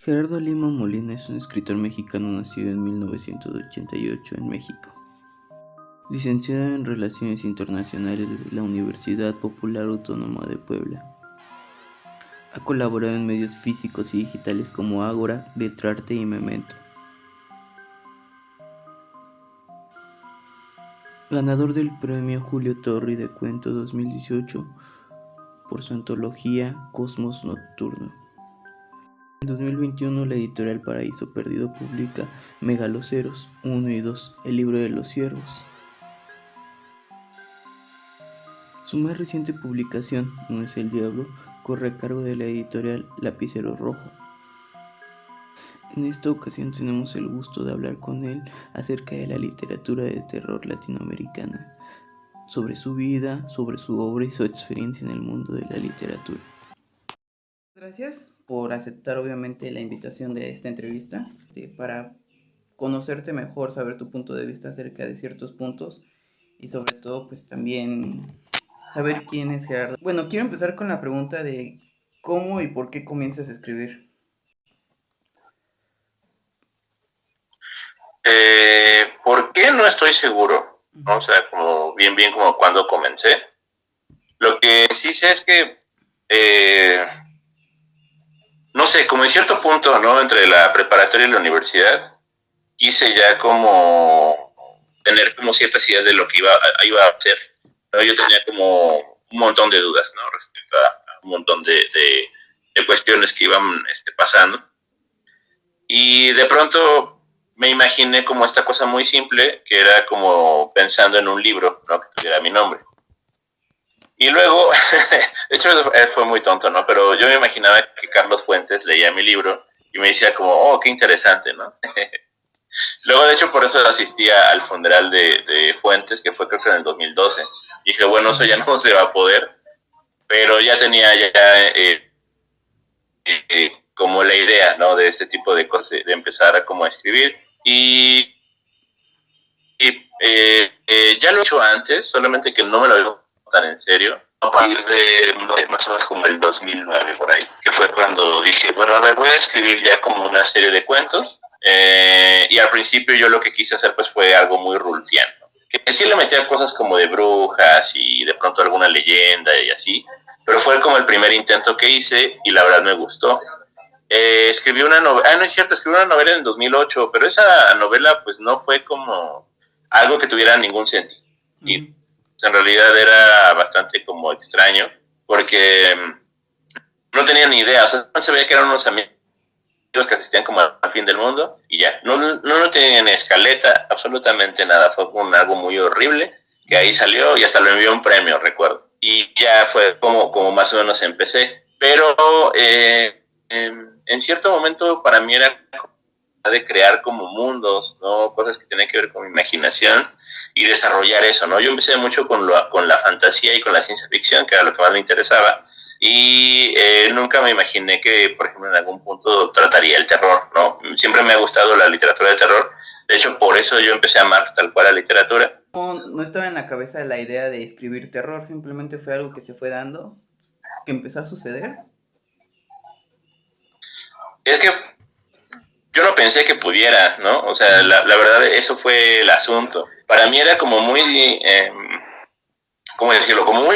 Gerardo Lima Molina es un escritor mexicano nacido en 1988 en México. Licenciado en Relaciones Internacionales de la Universidad Popular Autónoma de Puebla. Ha colaborado en medios físicos y digitales como Ágora, Letrarte y Memento. Ganador del Premio Julio Torri de Cuento 2018 por su antología Cosmos Nocturno. En 2021 la editorial Paraíso Perdido publica Megaloceros 1 y 2, el libro de los ciervos. Su más reciente publicación, No es el diablo, corre a cargo de la editorial Lapicero Rojo. En esta ocasión tenemos el gusto de hablar con él acerca de la literatura de terror latinoamericana, sobre su vida, sobre su obra y su experiencia en el mundo de la literatura. Gracias por aceptar obviamente la invitación de esta entrevista, para conocerte mejor, saber tu punto de vista acerca de ciertos puntos y sobre todo pues también saber quién es Gerardo. Bueno, quiero empezar con la pregunta de cómo y por qué comienzas a escribir. ¿Por qué? No estoy seguro, ¿no? O sea, como bien como cuando comencé. Lo que sí sé es que, no sé, como en cierto punto, ¿no? Entre la preparatoria y la universidad, quise ya como tener como ciertas ideas de lo que iba a hacer, ¿no? Yo tenía como un montón de dudas, ¿no? Respecto a un montón de cuestiones que iban pasando. Y de pronto me imaginé como esta cosa muy simple, que era como pensando en un libro, ¿no? Que tuviera mi nombre. Y luego, de hecho fue muy tonto, ¿no? Pero yo me imaginaba que Carlos Fuentes leía mi libro y me decía como, oh, qué interesante, ¿no? Luego, de hecho, por eso asistía al funeral de Fuentes, que fue creo que en el 2012. Y dije, bueno, eso ya no se va a poder, pero ya tenía como la idea, ¿no? De este tipo de cosas, de empezar a como escribir. Y ya lo he hecho antes, solamente que no me lo había tan en serio. A partir de más o menos como el 2009, por ahí, que fue cuando dije, bueno, a ver, voy a escribir ya como una serie de cuentos. Y al principio yo lo que quise hacer pues fue algo muy rulfiano. Que sí le metía cosas como de brujas y de pronto alguna leyenda y así. Pero fue como el primer intento que hice y la verdad me gustó. Escribí una novela, no es cierto, escribí una novela en el 2008, pero esa novela pues no fue como algo que tuviera ningún sentido. En realidad era bastante como extraño, porque no tenía ni idea, o sea, se veía que eran unos amigos que asistían como al fin del mundo y ya, no tenían escaleta, absolutamente nada, fue algo muy horrible, que ahí salió y hasta lo envió un premio, recuerdo. Y ya fue como más o menos empecé, pero en cierto momento para mí era de crear como mundos, ¿no? Cosas que tienen que ver con mi imaginación y desarrollar eso, ¿no? Yo empecé mucho con la fantasía y con la ciencia ficción, que era lo que más me interesaba, y nunca me imaginé que, por ejemplo, en algún punto trataría el terror, ¿no? Siempre me ha gustado la literatura de terror, de hecho, por eso yo empecé a amar tal cual la literatura. No estaba en la cabeza la idea de escribir terror, simplemente fue algo que se fue dando, que empezó a suceder. Es que yo no pensé que pudiera, ¿no? O sea, la verdad, eso fue el asunto. Para mí era como muy, ¿cómo decirlo? Como muy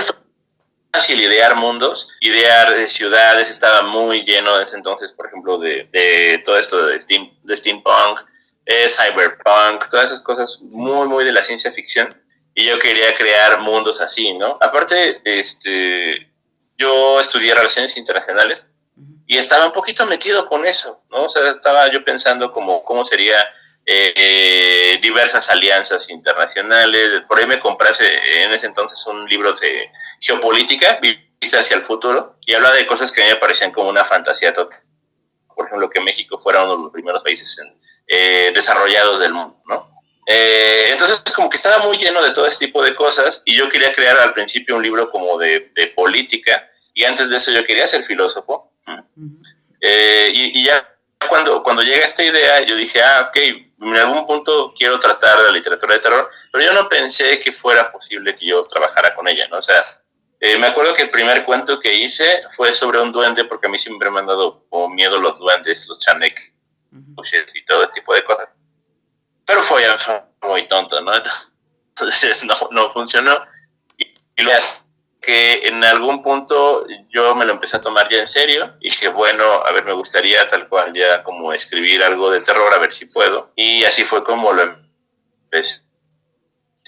fácil idear mundos, idear ciudades, estaba muy lleno en ese entonces, por ejemplo, de todo esto de steampunk, cyberpunk, todas esas cosas muy de la ciencia ficción. Y yo quería crear mundos así, ¿no? Aparte, yo estudié Relaciones Internacionales y estaba un poquito metido con eso, ¿no? O sea, estaba yo pensando cómo sería diversas alianzas internacionales. Por ahí me comprase en ese entonces un libro de geopolítica, vista hacia el futuro, y habla de cosas que a mí me parecían como una fantasía total. Por ejemplo, que México fuera uno de los primeros países desarrollados del mundo, ¿no? Entonces, como que estaba muy lleno de todo ese tipo de cosas, y yo quería crear al principio un libro como de política, y antes de eso yo quería ser filósofo. Y ya cuando llega esta idea, yo dije, ok, en algún punto quiero tratar la literatura de terror, pero yo no pensé que fuera posible que yo trabajara con ella, ¿no? O sea, Me acuerdo que el primer cuento que hice fue sobre un duende, porque a mí siempre me han dado como miedo los duendes, los chanek y todo ese tipo de cosas. Pero fue muy tonto, ¿no? Entonces no funcionó. Y lo que en algún punto yo me lo empecé a tomar ya en serio y dije, bueno, a ver, me gustaría tal cual ya como escribir algo de terror, a ver si puedo. Y así fue como lo empecé.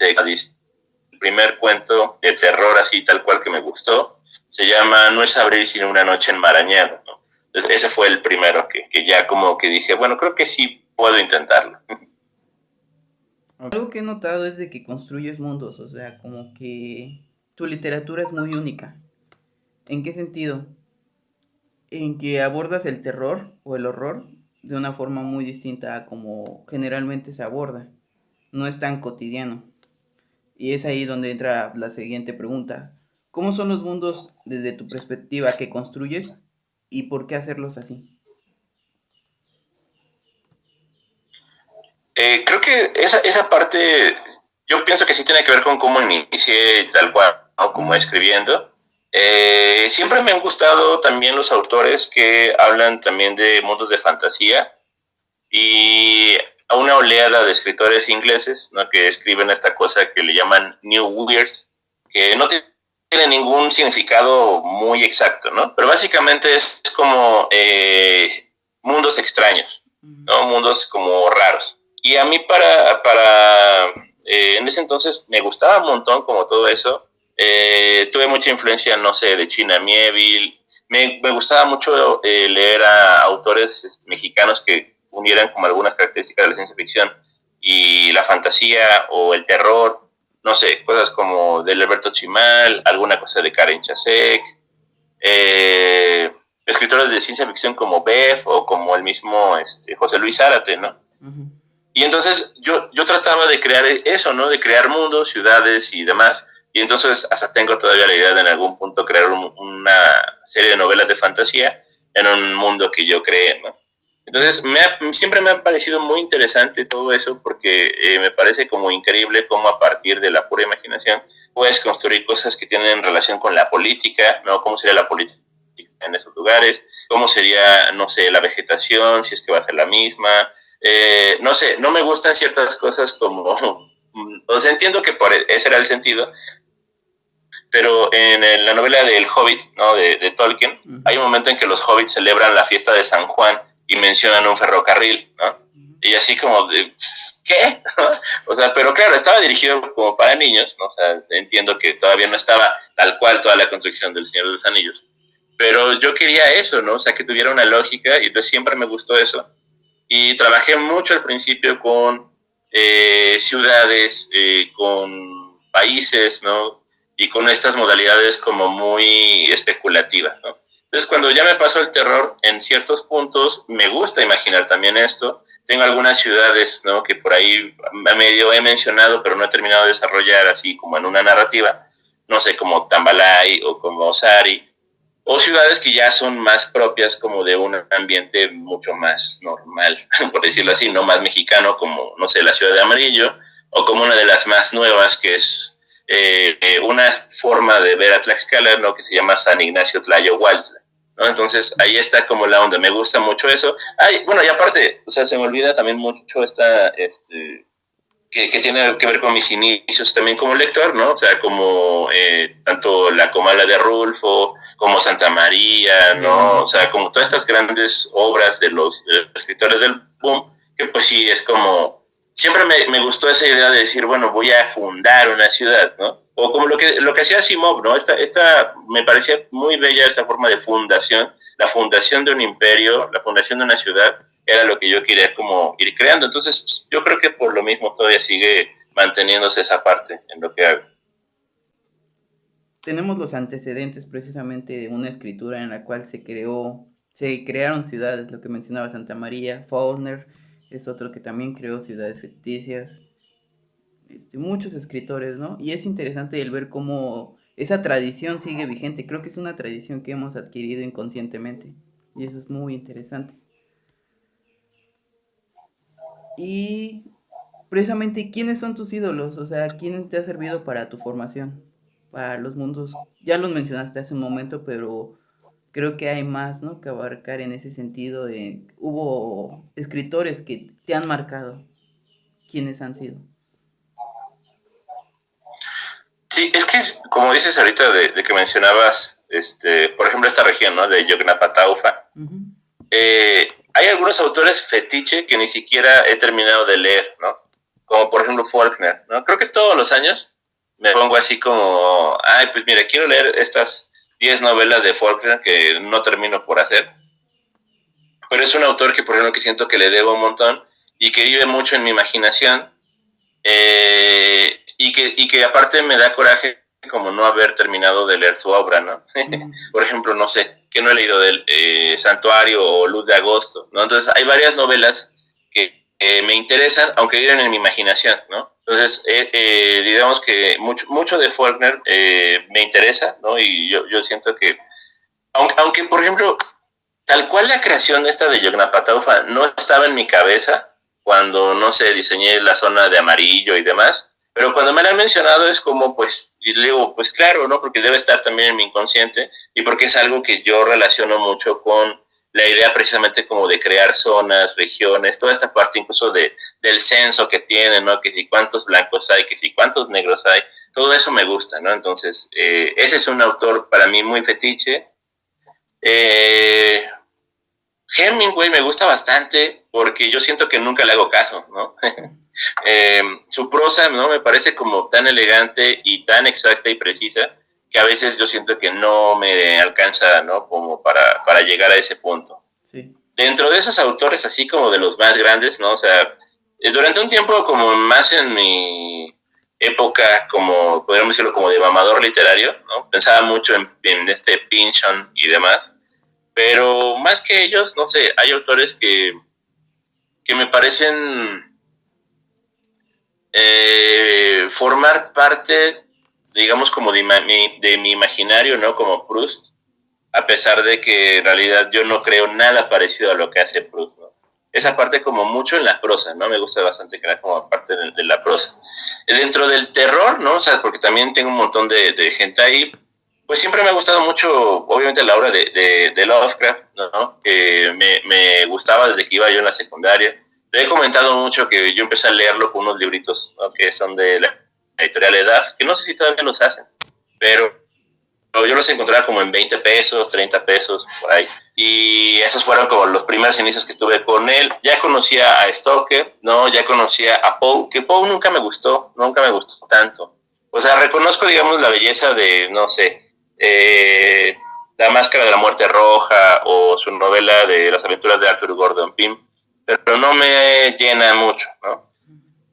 El primer cuento de terror así tal cual que me gustó se llama No es abril sino una noche enmarañada, ¿no? Entonces, ese fue el primero que ya como que dije, bueno, creo que sí puedo intentarlo. Algo que he notado es de que construyes mundos, o sea, como que tu literatura es muy única. ¿En qué sentido? En que abordas el terror o el horror de una forma muy distinta a como generalmente se aborda. No es tan cotidiano. Y es ahí donde entra la siguiente pregunta. ¿Cómo son los mundos desde tu perspectiva que construyes y por qué hacerlos así? Creo que esa parte, yo pienso que sí tiene que ver con cómo inicié tal cual, ¿no? Como escribiendo. Siempre me han gustado también los autores que hablan también de mundos de fantasía y a una oleada de escritores ingleses, ¿no? Que escriben esta cosa que le llaman New Weird, que no tiene ningún significado muy exacto, ¿no? Pero básicamente es como mundos extraños, ¿no? Mundos como raros. Y a mí en ese entonces me gustaba un montón como todo eso. Tuve mucha influencia, no sé, de China Miéville. Me gustaba mucho leer a autores mexicanos que unieran como algunas características de la ciencia ficción y la fantasía o el terror, no sé, cosas como del Alberto Chimal, alguna cosa de Karen Chasek, eh, escritores de ciencia ficción como Bev o como el mismo José Luis Zárate, ¿no? Uh-huh. Y entonces yo trataba de crear eso, ¿no? De crear mundos, ciudades y demás. Y entonces hasta tengo todavía la idea de en algún punto crear una serie de novelas de fantasía en un mundo que yo creé, ¿no? Entonces siempre me ha parecido muy interesante todo eso porque me parece como increíble cómo a partir de la pura imaginación puedes construir cosas que tienen relación con la política, ¿no? Cómo sería la política en esos lugares, cómo sería, no sé, la vegetación, si es que va a ser la misma. No sé, no me gustan ciertas cosas como, o sea, entiendo que ese era el sentido, pero en la novela del Hobbit, ¿no? de Tolkien, uh-huh. Hay un momento en que los hobbits celebran la fiesta de San Juan y mencionan un ferrocarril, ¿no? Uh-huh. Y así como, ¿qué? O sea, pero claro, estaba dirigido como para niños, ¿no? O sea, entiendo que todavía no estaba tal cual toda la construcción del Señor de los Anillos, pero yo quería eso, ¿no? O sea, que tuviera una lógica y entonces siempre me gustó eso. Y trabajé mucho al principio con ciudades, con países, ¿no? Y con estas modalidades como muy especulativas, ¿no? Entonces, cuando ya me pasó el terror, en ciertos puntos me gusta imaginar también esto. Tengo algunas ciudades, ¿no? Que por ahí medio he mencionado, pero no he terminado de desarrollar así como en una narrativa. No sé, como Tambalay o como Osari. O ciudades que ya son más propias como de un ambiente mucho más normal, por decirlo así, no más mexicano, como, no sé, la Ciudad de Amarillo, o como una de las más nuevas, que es una forma de ver a Tlaxcala, ¿no? Que se llama San Ignacio Tlayohualtla, ¿no? Entonces, ahí está como la onda, me gusta mucho eso. Ay, bueno, y aparte, o sea, se me olvida también mucho que tiene que ver con mis inicios también como lector, ¿no? O sea, como tanto La Comala de Rulfo, como Santa María, ¿no? O sea, como todas estas grandes obras de los escritores del boom, que pues sí, es como, siempre me gustó esa idea de decir, bueno, voy a fundar una ciudad, ¿no? O como lo que hacía Asimov, ¿no? Esta me parecía muy bella esa forma de fundación, la fundación de un imperio, la fundación de una ciudad, era lo que yo quería como ir creando. Entonces, pues, yo creo que por lo mismo todavía sigue manteniéndose esa parte en lo que hago. Tenemos los antecedentes precisamente de una escritura en la cual se crearon ciudades, lo que mencionaba Santa María. Faulkner es otro que también creó ciudades ficticias. Muchos escritores, ¿no? Y es interesante el ver cómo esa tradición sigue vigente. Creo que es una tradición que hemos adquirido inconscientemente. Y eso es muy interesante. Y precisamente, ¿quiénes son tus ídolos? O sea, ¿quién te ha servido para tu formación? para los mundos. Ya los mencionaste hace un momento, pero creo que hay más, ¿no? Que abarcar en ese sentido. Hubo escritores que te han marcado. ¿Quiénes han sido? Sí, es que como dices ahorita de que mencionabas, por ejemplo, esta región, ¿no? De Yognapataufa. Ujú. Hay algunos autores fetiche que ni siquiera he terminado de leer, ¿no? Como por ejemplo Faulkner, ¿no? Creo que todos los años me pongo así como, ay, pues mira, quiero leer estas 10 novelas de Faulkner que no termino por hacer. Pero es un autor que, por ejemplo, que siento que le debo un montón y que vive mucho en mi imaginación, y que aparte me da coraje como no haber terminado de leer su obra, ¿no? Por ejemplo, no sé, que no he leído del Santuario o Luz de Agosto, ¿no? Entonces hay varias novelas que me interesan, aunque viven en mi imaginación, ¿no? Entonces, digamos que mucho de Faulkner me interesa, ¿no? Y yo siento que, aunque, por ejemplo, tal cual la creación esta de Yognapataufa no estaba en mi cabeza cuando, no sé, diseñé la zona de amarillo y demás, pero cuando me la han mencionado es como, pues, y le digo, pues claro, ¿no? Porque debe estar también en mi inconsciente y porque es algo que yo relaciono mucho con la idea precisamente como de crear zonas, regiones, toda esta parte incluso del censo que tienen, ¿no? Que si cuántos blancos hay, que si cuántos negros hay, todo eso me gusta, ¿no? Entonces, ese es un autor para mí muy fetiche. Eh, Hemingway me gusta bastante porque yo siento que nunca le hago caso, ¿no? Su prosa, ¿no? Me parece como tan elegante y tan exacta y precisa que a veces yo siento que no me alcanza, ¿no? Como para llegar a ese punto. Sí. Dentro de esos autores, así como de los más grandes, ¿no? O sea, durante un tiempo como más en mi época, como podríamos decirlo, como de mamador literario, ¿no? Pensaba mucho en Pynchon y demás, pero más que ellos, no sé, hay autores que me parecen formar parte, digamos, como de mi imaginario, ¿no? Como Proust, a pesar de que en realidad yo no creo nada parecido a lo que hace Proust, ¿no? Esa parte como mucho en la prosa, ¿no? Me gusta bastante que era como parte de la prosa. Dentro del terror, ¿no? O sea, porque también tengo un montón de gente ahí, pues siempre me ha gustado mucho, obviamente, la obra de Lovecraft, ¿no? Que me gustaba desde que iba yo en la secundaria. Le he comentado mucho que yo empecé a leerlo con unos libritos, ¿no? Que son de la editorial Edad, que no sé si todavía los hacen, pero yo los encontraba como en 20 pesos, 30 pesos, por ahí. Y esos fueron como los primeros inicios que tuve con él. Ya conocía a Stoker, ¿no? Ya conocía a Poe, que Poe nunca me gustó tanto. O sea, reconozco, digamos, la belleza de, no sé, La Máscara de la Muerte Roja o su novela de las aventuras de Arthur Gordon Pym, pero no me llena mucho, ¿no?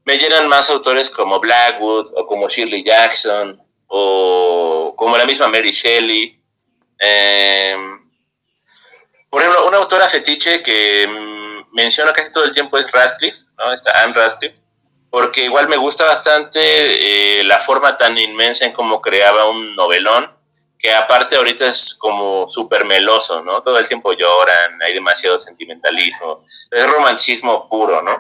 Me llenan más autores como Blackwood o como Shirley Jackson o como la misma Mary Shelley. Por ejemplo, una autora fetiche que menciono casi todo el tiempo es Radcliffe, ¿no? Esta Anne Radcliffe, porque igual me gusta bastante la forma tan inmensa en cómo creaba un novelón, que aparte ahorita es como súper meloso, ¿no? Todo el tiempo lloran, hay demasiado sentimentalismo, es romanticismo puro, ¿no?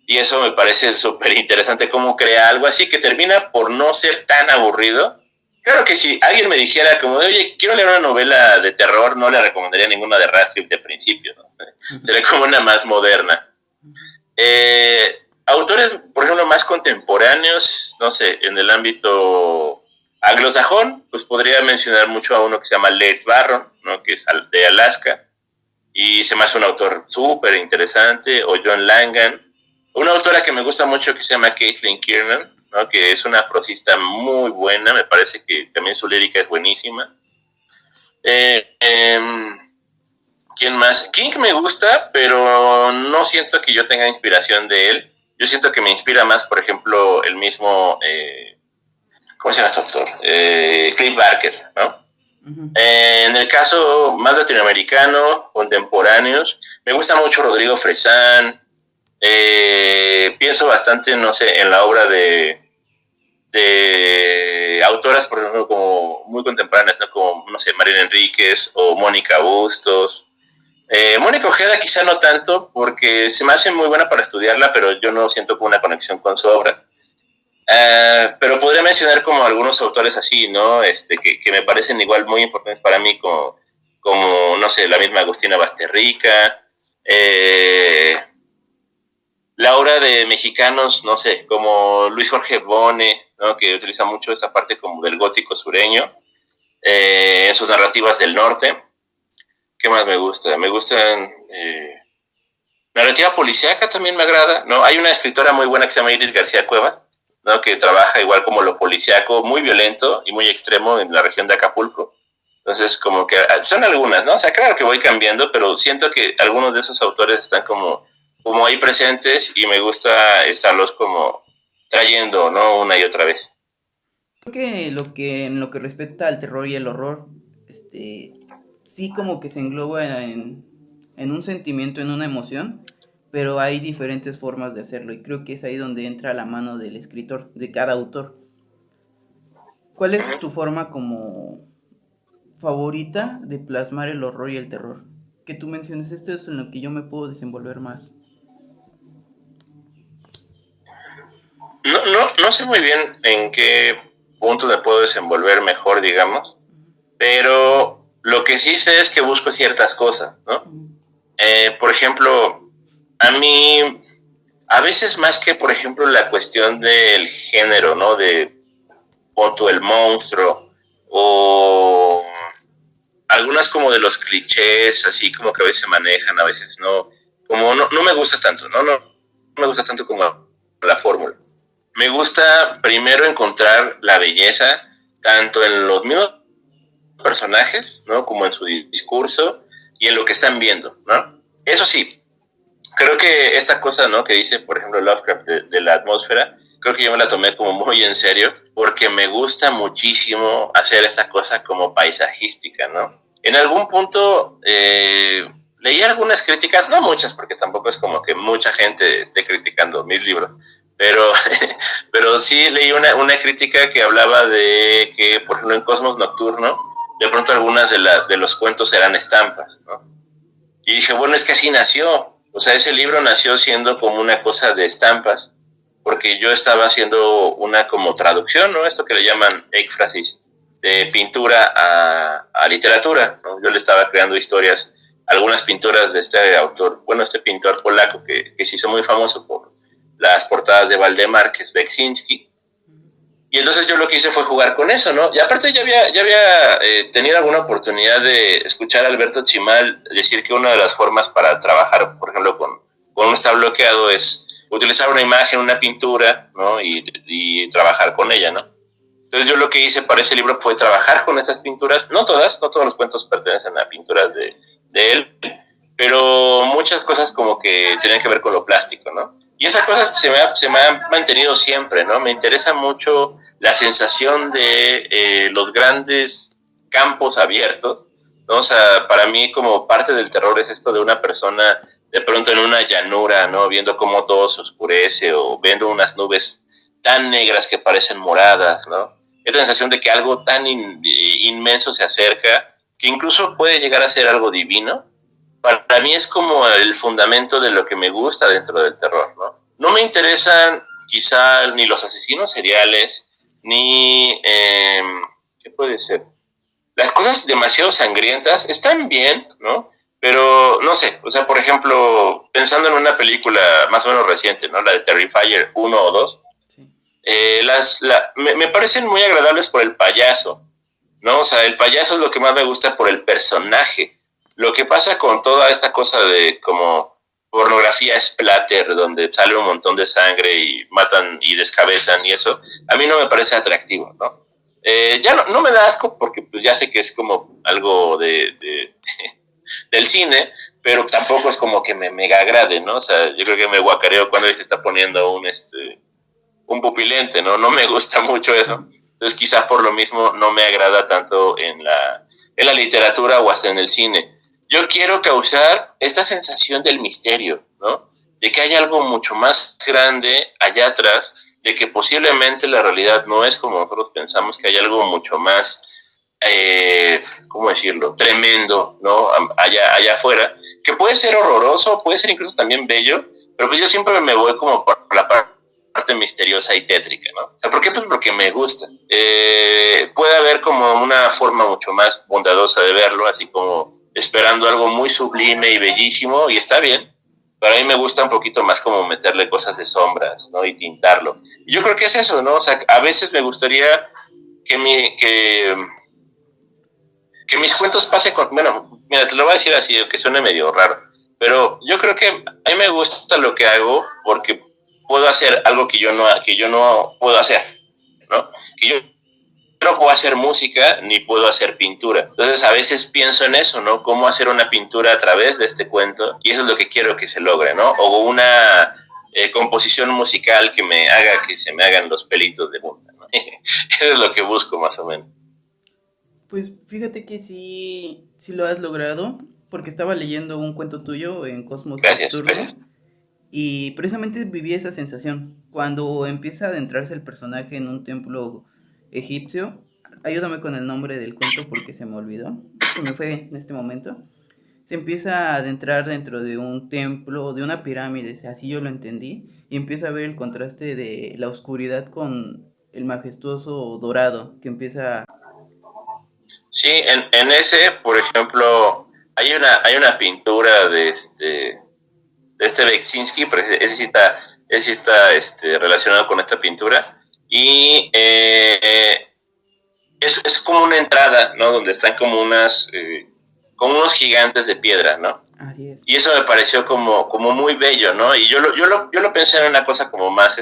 Y eso me parece súper interesante cómo crea algo así que termina por no ser tan aburrido. Claro que si alguien me dijera como, oye, quiero leer una novela de terror, no le recomendaría ninguna de Radcliffe de principio, ¿no? Sería como una más moderna. Autores, por ejemplo, más contemporáneos, no sé, en el ámbito anglosajón, pues podría mencionar mucho a uno que se llama Leigh Barron, ¿no? Que es de Alaska, y se me hace un autor súper interesante, o John Langan. Una autora que me gusta mucho que se llama Caitlin Kiernan, ¿no? Que es una prosista muy buena, me parece que también su lírica es buenísima. ¿Quién más? King me gusta, pero no siento que yo tenga inspiración de él. Yo siento que me inspira más, por ejemplo, el mismo, ¿cómo se llama este autor? Cliff Barker, ¿no? En el caso más latinoamericano, contemporáneos, me gusta mucho Rodrigo Fresán. Pienso bastante, no sé, en la obra de autoras, por ejemplo, como muy contemporáneas, ¿no? Como, no sé, Mariana Enríquez o Mónica Bustos. Mónica Ojeda quizá no tanto, porque se me hace muy buena para estudiarla, pero yo no siento como una conexión con su obra. Pero podría mencionar como algunos autores así, ¿no? Que me parecen igual muy importantes para mí, como no sé, la misma Agustina Basterrica, la obra de mexicanos, no sé, como Luis Jorge Bone, ¿no? Que utiliza mucho esta parte como del gótico sureño, en sus narrativas del norte. ¿Qué más me gusta? Me gustan... narrativa policíaca también me agrada, ¿no? Hay una escritora muy buena que se llama Iris García Cuevas, ¿no? Que trabaja igual como lo policíaco, muy violento y muy extremo en la región de Acapulco. Entonces, como que son algunas, ¿no? O sea, claro que voy cambiando, pero siento que algunos de esos autores están como ahí presentes y me gusta estarlos como trayendo, ¿no? Una y otra vez. Creo que en lo que respecta al terror y el horror, sí como que se engloba en un sentimiento, en una emoción, pero hay diferentes formas de hacerlo y creo que es ahí donde entra la mano del escritor, de cada autor. ¿Cuál es tu forma como favorita de plasmar el horror y el terror? Que tú menciones, esto es en lo que yo me puedo desenvolver más. No sé muy bien en qué punto me puedo desenvolver mejor, digamos, pero lo que sí sé es que busco ciertas cosas, ¿no? Por ejemplo, a mí, a veces más que, por ejemplo, la cuestión del género, ¿no? De Otto el monstruo, o algunas como de los clichés, así como que a veces se manejan, a veces no, como no me gusta tanto, no me gusta tanto como la fórmula. Me gusta primero encontrar la belleza, tanto en los mismos personajes, ¿no? Como en su discurso y en lo que están viendo, ¿no? Eso sí, creo que esta cosa, ¿no? Que dice, por ejemplo, Lovecraft de la atmósfera, creo que yo me la tomé como muy en serio, porque me gusta muchísimo hacer esta cosa como paisajística, ¿no? En algún punto leí algunas críticas, no muchas, porque tampoco es como que mucha gente esté criticando mis libros, pero, pero sí leí una crítica que hablaba de que, por ejemplo, en Cosmos Nocturno, de pronto algunas de los cuentos eran estampas, ¿no? Y dije, bueno, es que así nació. O sea, ese libro nació siendo como una cosa de estampas, porque yo estaba haciendo una como traducción, ¿no? Esto que le llaman éfrasis, de pintura a literatura, ¿no? Yo le estaba creando historias, algunas pinturas de este autor, bueno, este pintor polaco que se hizo muy famoso por las portadas de Waldemar, que es Beksinski. Y entonces yo lo que hice fue jugar con eso, ¿no? Y aparte ya había tenido alguna oportunidad de escuchar a Alberto Chimal decir que una de las formas para trabajar, por ejemplo, con un está bloqueado es utilizar una imagen, una pintura, ¿no? Y trabajar con ella, ¿no? Entonces yo lo que hice para ese libro fue trabajar con esas pinturas, no todas, no todos los cuentos pertenecen a pinturas de él, pero muchas cosas como que tienen que ver con lo plástico, ¿no? Y esa cosa se me ha mantenido siempre, ¿no? Me interesa mucho la sensación de los grandes campos abiertos, ¿no? O sea, para mí como parte del terror es esto de una persona de pronto en una llanura, ¿no? Viendo cómo todo se oscurece o viendo unas nubes tan negras que parecen moradas, ¿no? Esta sensación de que algo tan inmenso se acerca, que incluso puede llegar a ser algo divino, para mí es como el fundamento de lo que me gusta dentro del terror, ¿no? No me interesan quizá ni los asesinos seriales, ni, ¿qué puede ser? Las cosas demasiado sangrientas están bien, ¿no? Pero, no sé, o sea, por ejemplo, pensando en una película más o menos reciente, ¿no? La de Terrifier 1 o 2, sí. Me parecen muy agradables por el payaso, ¿no? O sea, el payaso es lo que más me gusta por el personaje. Lo que pasa con toda esta cosa de como pornografía splatter, donde sale un montón de sangre y matan y descabezan y eso, a mí no me parece atractivo, ¿no? Ya no me da asco porque pues ya sé que es como algo del cine, pero tampoco es como que me mega agrade, ¿no? O sea, yo creo que me guacareo cuando se está poniendo un pupilente, ¿no? No me gusta mucho eso. Entonces quizás por lo mismo no me agrada tanto en la literatura o hasta en el cine. Yo quiero causar esta sensación del misterio, ¿no? De que hay algo mucho más grande allá atrás, de que posiblemente la realidad no es como nosotros pensamos, que hay algo mucho más, ¿cómo decirlo?, tremendo, ¿no? Allá afuera, que puede ser horroroso, puede ser incluso también bello, pero pues yo siempre me voy como por la parte parte misteriosa y tétrica, ¿no? O sea, ¿por qué? Pues porque me gusta. Puede haber como una forma mucho más bondadosa de verlo, así como esperando algo muy sublime y bellísimo, y está bien. Pero a mí me gusta un poquito más como meterle cosas de sombras, ¿no? Y tintarlo. Y yo creo que es eso, ¿no? O sea, a veces me gustaría que mis cuentos pasen con... Bueno, mira, te lo voy a decir así, que suene medio raro. Pero yo creo que a mí me gusta lo que hago porque puedo hacer algo que yo no puedo hacer, ¿no? Que yo no puedo hacer música ni puedo hacer pintura. Entonces a veces pienso en eso, ¿no? Cómo hacer una pintura a través de este cuento, y eso es lo que quiero que se logre, ¿no? O una composición musical que me haga que se me hagan los pelitos de punta, ¿no? Eso es lo que busco más o menos. Pues fíjate que sí lo has logrado, porque estaba leyendo un cuento tuyo en Cosmos Gracias, Nocturno gracias. y precisamente viví esa sensación. Cuando empieza a adentrarse el personaje en un templo egipcio, ayúdame con el nombre del cuento porque se me olvidó, se me fue en este momento. Se empieza a adentrar dentro de un templo, de una pirámide, así yo lo entendí, y empieza a ver el contraste de la oscuridad con el majestuoso dorado que empieza. Sí, en ese, por ejemplo, hay una pintura de Beksinski, pero ese sí está relacionado con esta pintura. Y es como una entrada, ¿no? Donde están como como unos gigantes de piedra, ¿no? Así es. Y eso me pareció como muy bello, ¿no? Y yo lo pensé en una cosa como más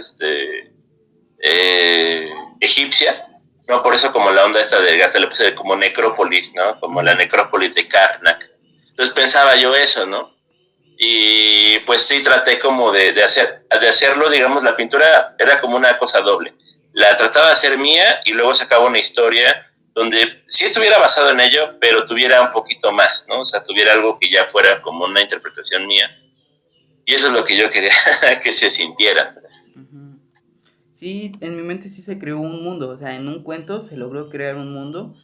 egipcia, ¿no? Por eso como la onda esta hasta le puse como necrópolis, ¿no? Como la necrópolis de Karnak. Entonces pensaba yo eso, ¿no? Y pues sí traté como de hacerlo, digamos, la pintura era como una cosa doble. La trataba de hacer mía y luego sacaba una historia donde sí estuviera basado en ello, pero tuviera un poquito más, ¿no? O sea, tuviera algo que ya fuera como una interpretación mía. Y eso es lo que yo quería que se sintiera. Ujú. Sí, en mi mente sí se creó un mundo, o sea, en un cuento se logró crear un mundo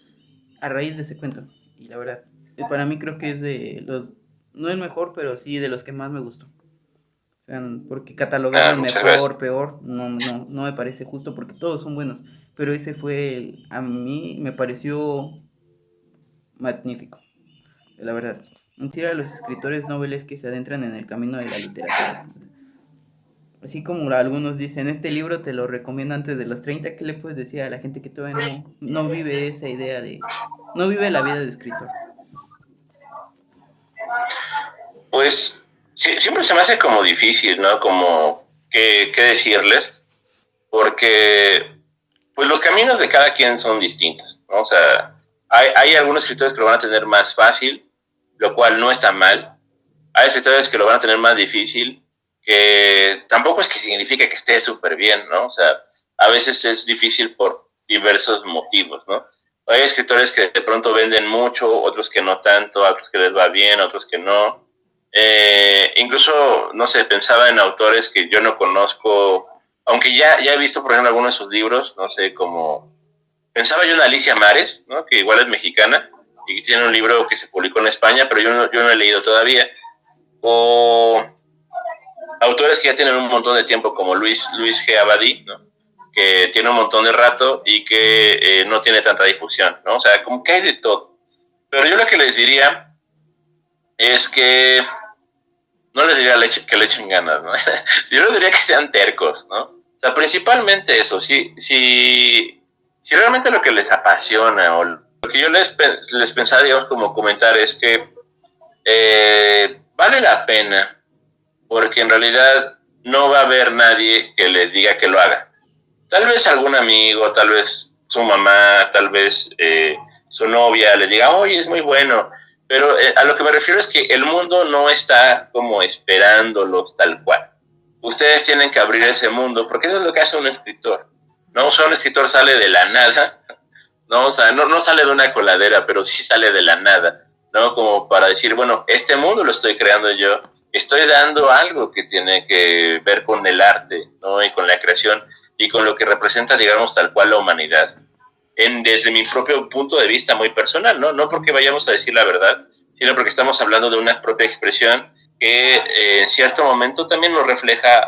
a raíz de ese cuento. Y la verdad, para mí creo que es de los, no el mejor, pero sí de los que más me gustó. O sea, porque catalogarlo en Muchas gracias. mejor, peor, no me parece justo porque todos son buenos. Pero ese fue, a mí me pareció magnífico, la verdad. Tira a los escritores noveles que se adentran en el camino de la literatura. Así como algunos dicen, este libro te lo recomiendo antes de los 30. ¿Qué le puedes decir a la gente que todavía no vive esa idea de, no vive la vida de escritor? Pues sí, siempre se me hace como difícil, ¿no? Como qué decirles, porque pues los caminos de cada quien son distintos, ¿no? O sea, hay algunos escritores que lo van a tener más fácil, lo cual no está mal. Hay escritores que lo van a tener más difícil, que tampoco es que significa que esté súper bien, ¿no? O sea, a veces es difícil por diversos motivos, ¿no? Hay escritores que de pronto venden mucho, otros que no tanto, otros que les va bien, otros que no. Incluso, no sé, pensaba en autores que yo no conozco, aunque ya he visto, por ejemplo, algunos de sus libros, no sé, como... Pensaba yo en Alicia Mares, ¿no? Que igual es mexicana y que tiene un libro que se publicó en España, pero yo no he leído todavía. O autores que ya tienen un montón de tiempo, como Luis G. Abadí, ¿no? Que tiene un montón de rato y que no tiene tanta difusión, ¿no? O sea, como que hay de todo. Pero yo lo que les diría es que no les diría que le echen ganas, ¿no? Yo les diría que sean tercos, ¿no? O sea, principalmente eso, si realmente lo que les apasiona o lo que yo les pensaba, digamos, como comentar es que vale la pena, porque en realidad no va a haber nadie que les diga que lo haga. Tal vez algún amigo, tal vez su mamá, tal vez su novia le diga, oye, es muy bueno. Pero a lo que me refiero es que el mundo no está como esperándolos tal cual. Ustedes tienen que abrir ese mundo, porque eso es lo que hace un escritor, ¿no? O sea, un escritor sale de la nada, ¿no? O sea, no sale de una coladera, pero sí sale de la nada, ¿no? Como para decir, bueno, este mundo lo estoy creando yo, estoy dando algo que tiene que ver con el arte, ¿no? Y con la creación, y con lo que representa, digamos, tal cual la humanidad. Desde mi propio punto de vista muy personal, ¿no? No porque vayamos a decir la verdad, sino porque estamos hablando de una propia expresión que en cierto momento también nos refleja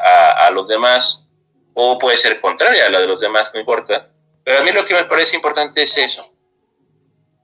a los demás o puede ser contraria a la de los demás, no importa. Pero a mí lo que me parece importante es eso.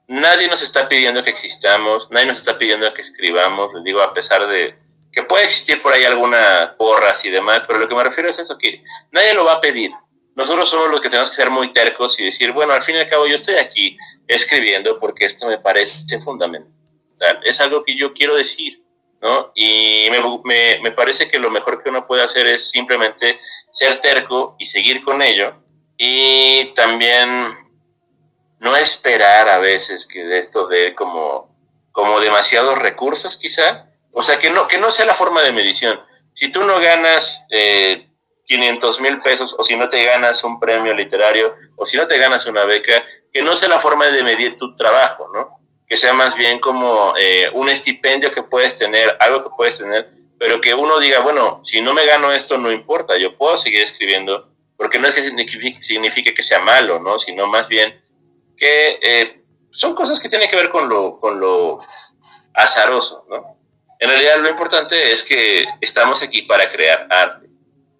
Nadie nos está pidiendo que existamos, nadie nos está pidiendo que escribamos, les digo, a pesar de que puede existir por ahí alguna porras y demás, pero lo que me refiero es eso, que nadie lo va a pedir. Nosotros somos los que tenemos que ser muy tercos y decir, bueno, al fin y al cabo yo estoy aquí escribiendo porque esto me parece fundamental. Es algo que yo quiero decir, ¿no? Y me parece que lo mejor que uno puede hacer es simplemente ser terco y seguir con ello. Y también no esperar a veces que de esto dé como demasiados recursos quizá. O sea, que no sea la forma de medición. Si tú no ganas 500,000 pesos, o si no te ganas un premio literario, o si no te ganas una beca, que no sea la forma de medir tu trabajo, ¿no? Que sea más bien como un estipendio que puedes tener, algo que puedes tener, pero que uno diga, bueno, si no me gano esto, no importa, yo puedo seguir escribiendo, porque no es que signifique que sea malo, ¿no? Sino más bien que son cosas que tienen que ver con lo azaroso, ¿no? En realidad lo importante es que estamos aquí para crear arte,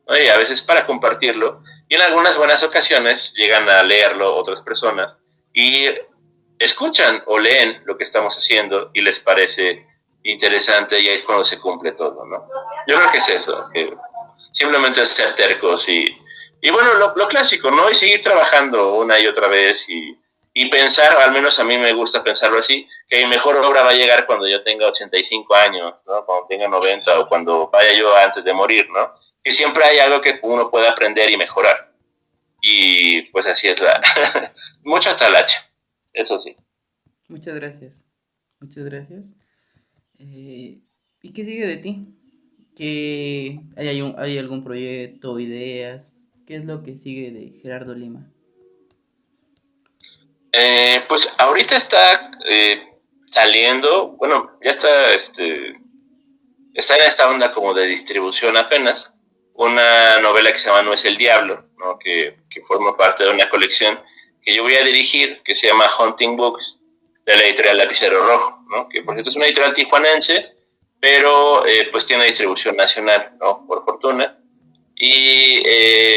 ¿no? Y a veces para compartirlo, y en algunas buenas ocasiones llegan a leerlo otras personas y escuchan o leen lo que estamos haciendo y les parece interesante, y ahí es cuando se cumple todo, ¿no? Yo creo que es eso, que simplemente es ser tercos y bueno, lo clásico, ¿no? Y seguir trabajando una y otra vez y pensar, al menos a mí me gusta pensarlo así, que mi mejor obra va a llegar cuando yo tenga 85 años, ¿no? Cuando tenga 90 o cuando vaya yo antes de morir, ¿no? Que siempre hay algo que uno puede aprender y mejorar. Y pues así es la... mucha talacha, eso sí. Muchas gracias. Muchas gracias. ¿Y qué sigue de ti? ¿Hay algún proyecto, ideas? ¿Qué es lo que sigue de Gerardo Lima? Pues ahorita está saliendo, bueno, ya está, está en esta onda como de distribución apenas, una novela que se llama No es el Diablo, ¿no? Que forma parte de una colección que yo voy a dirigir, que se llama Hunting Books, de la editorial Lapicero Rojo, ¿no? Que por cierto es una editorial tijuanense, pero pues tiene distribución nacional, ¿no? Por fortuna. Y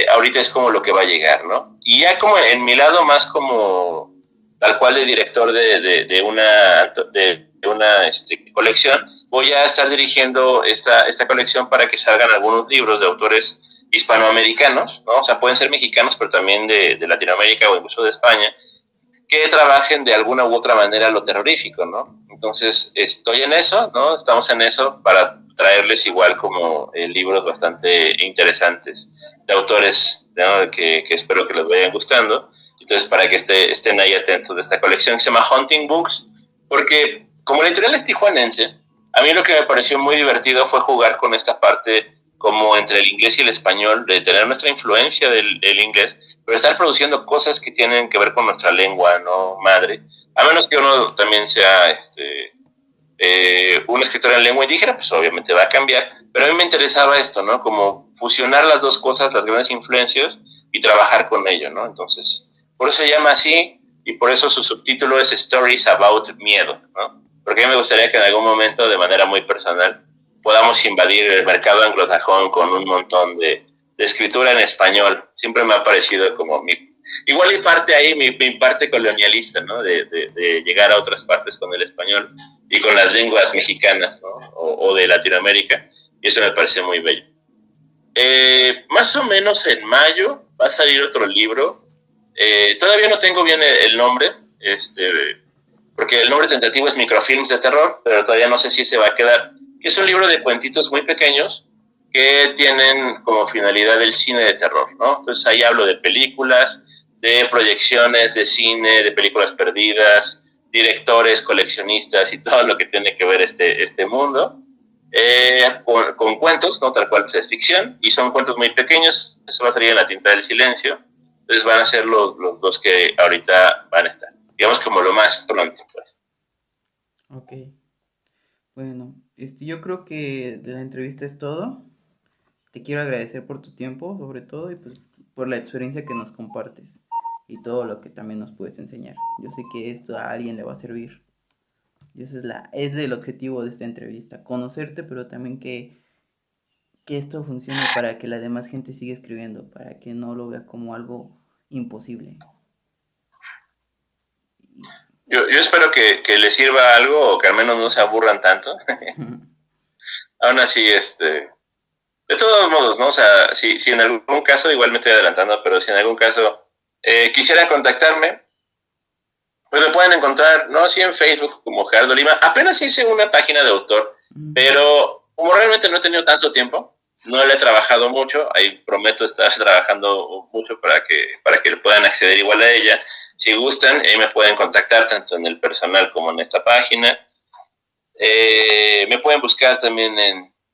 ahorita es como lo que va a llegar, ¿no? Y ya como en mi lado más como tal cual de director de una colección, voy a estar dirigiendo esta colección para que salgan algunos libros de autores hispanoamericanos, ¿no? O sea, pueden ser mexicanos, pero también de Latinoamérica o incluso de España, que trabajen de alguna u otra manera lo terrorífico, ¿no? Entonces, estoy en eso, ¿no? Estamos en eso para traerles igual como libros bastante interesantes de autores, ¿no? Que espero que les vayan gustando. Entonces, para que estén ahí atentos de esta colección que se llama Hunting Books, porque como la editorial es tijuanense, a mí lo que me pareció muy divertido fue jugar con esta parte como entre el inglés y el español, de tener nuestra influencia del inglés, pero estar produciendo cosas que tienen que ver con nuestra lengua, ¿no? Madre. A menos que uno también sea un escritor en lengua indígena, pues obviamente va a cambiar. Pero a mí me interesaba esto, ¿no? Como fusionar las dos cosas, las grandes influencias, y trabajar con ello, ¿no? Entonces, por eso se llama así, y por eso su subtítulo es Stories About Miedo, ¿no? Porque a mí me gustaría que en algún momento, de manera muy personal, podamos invadir el mercado anglosajón con un montón de escritura en español. Siempre me ha parecido como igual y parte ahí mi parte colonialista, ¿no? De llegar a otras partes con el español y con las lenguas mexicanas, ¿no? O de Latinoamérica, y eso me parece muy bello. Más o menos en mayo va a salir otro libro. Todavía no tengo bien el nombre, porque el nombre tentativo es Microfilms de Terror, pero todavía no sé si se va a quedar. Es un libro de cuentitos muy pequeños que tienen como finalidad el cine de terror, ¿no? Entonces ahí hablo de películas, de proyecciones de cine, de películas perdidas, directores, coleccionistas y todo lo que tiene que ver este mundo, con cuentos, ¿no? Tal cual pues, es ficción, y son cuentos muy pequeños, eso va a salir en La Tinta del Silencio, entonces van a ser los dos que ahorita van a estar, digamos como lo más pronto, pues. Ok, bueno, yo creo que de la entrevista es todo. Te quiero agradecer por tu tiempo, sobre todo, y pues por la experiencia que nos compartes y todo lo que también nos puedes enseñar. Yo sé que esto a alguien le va a servir. Y ese es el objetivo de esta entrevista, conocerte, pero también que que esto funcione para que la demás gente siga escribiendo, para que no lo vea como algo imposible. Yo espero que les sirva algo o que al menos no se aburran tanto. Aún así, de todos modos, ¿no? O sea, si en algún caso, igual me estoy adelantando, pero si en algún caso quisiera contactarme, pues me pueden encontrar, no así en Facebook como Gerardo Lima. Apenas hice una página de autor, pero como realmente no he tenido tanto tiempo, no le he trabajado mucho, ahí prometo estar trabajando mucho para que puedan acceder igual a ella. Si gustan, ahí me pueden contactar tanto en el personal como en esta página. Me pueden buscar también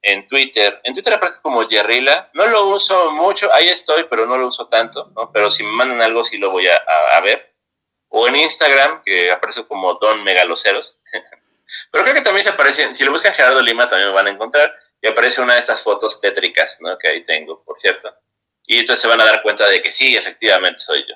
en Twitter. En Twitter aparece como Yerrila. No lo uso mucho, ahí estoy, pero no lo uso tanto, ¿no? Pero si me mandan algo sí lo voy a ver. O en Instagram, que aparece como Don Megaloceros. Pero creo que también se aparece, si lo buscan Gerardo Lima también me van a encontrar. Y aparece una de estas fotos tétricas, ¿no? Que ahí tengo, por cierto. Y entonces se van a dar cuenta de que sí, efectivamente soy yo.